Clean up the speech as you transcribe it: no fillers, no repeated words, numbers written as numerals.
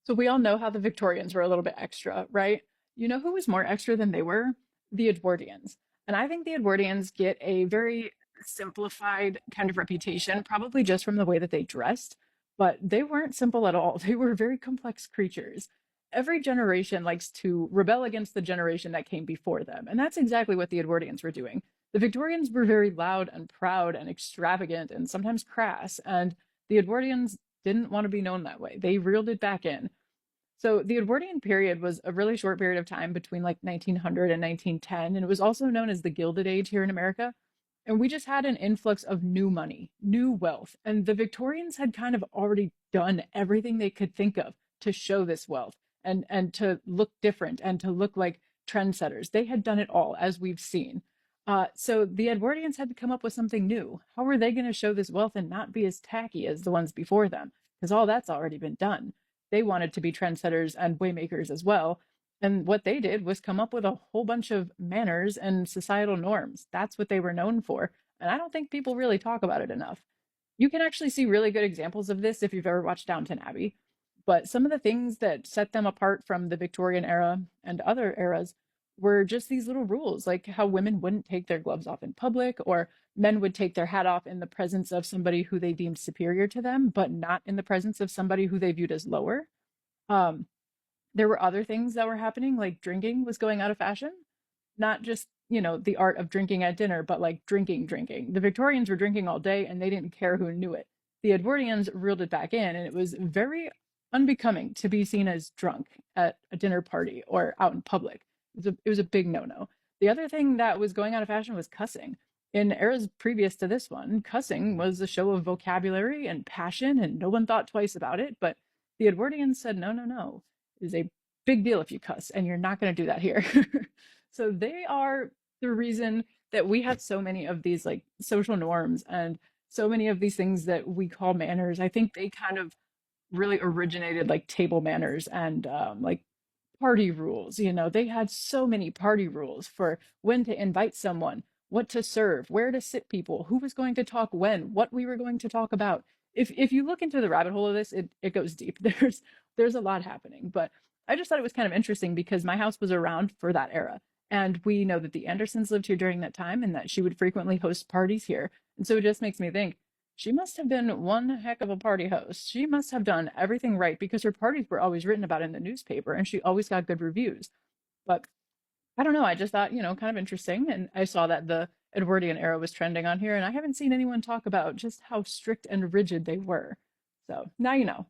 So we all know how the Victorians were a little bit extra, right? You know who was more extra than they were? The Edwardians. And I think the Edwardians get a very simplified kind of reputation, probably just from the way that they dressed, but they weren't simple at all. They were very complex creatures. Every generation likes to rebel against the generation that came before them. And that's exactly what the Edwardians were doing. The Victorians were very loud and proud and extravagant and sometimes crass. And the Edwardians didn't want to be known that way. They reeled it back in. So the Edwardian period was a really short period of time between like 1900 and 1910, and it was also known as the Gilded Age here in America. And we just had an influx of new money, new wealth, and the Victorians had kind of already done everything they could think of to show this wealth and to look different and to look like trendsetters. They had done it all, as we've seen. So the Edwardians had to come up with something new. How were they going to show this wealth and not be as tacky as the ones before them? Because all that's already been done. They wanted to be trendsetters and waymakers as well. And what they did was come up with a whole bunch of manners and societal norms. That's what they were known for. And I don't think people really talk about it enough. You can actually see really good examples of this if you've ever watched Downton Abbey. But some of the things that set them apart from the Victorian era and other eras were just these little rules, like how women wouldn't take their gloves off in public, or men would take their hat off in the presence of somebody who they deemed superior to them, but not in the presence of somebody who they viewed as lower. Um, there were other things that were happening, like drinking was going out of fashion, not just, the art of drinking at dinner, but like drinking. The Victorians were drinking all day and they didn't care who knew it. The Edwardians reeled it back in, and it was very unbecoming to be seen as drunk at a dinner party or out in public. It was a big no-no. The other thing that was going out of fashion was cussing. In eras previous to this one, cussing was a show of vocabulary and passion, and no one thought twice about it. But the Edwardians said, no, no, no. It is a big deal if you cuss, and you're not going to do that here. So they are the reason that we have so many of these like social norms and so many of these things that we call manners. I think they kind of really originated like table manners and like party rules. They had so many party rules for when to invite someone, what to serve, where to sit people, who was going to talk when, what we were going to talk about. If you look into the rabbit hole of this, it goes deep. There's a lot happening. But I just thought it was kind of interesting because my house was around for that era. And we know that the Andersons lived here during that time and that she would frequently host parties here. And so it just makes me think she must have been one heck of a party host. She must have done everything right because her parties were always written about in the newspaper and she always got good reviews. But I don't know. I just thought, kind of interesting. And I saw that the Edwardian era was trending on here, and I haven't seen anyone talk about just how strict and rigid they were. So now you know.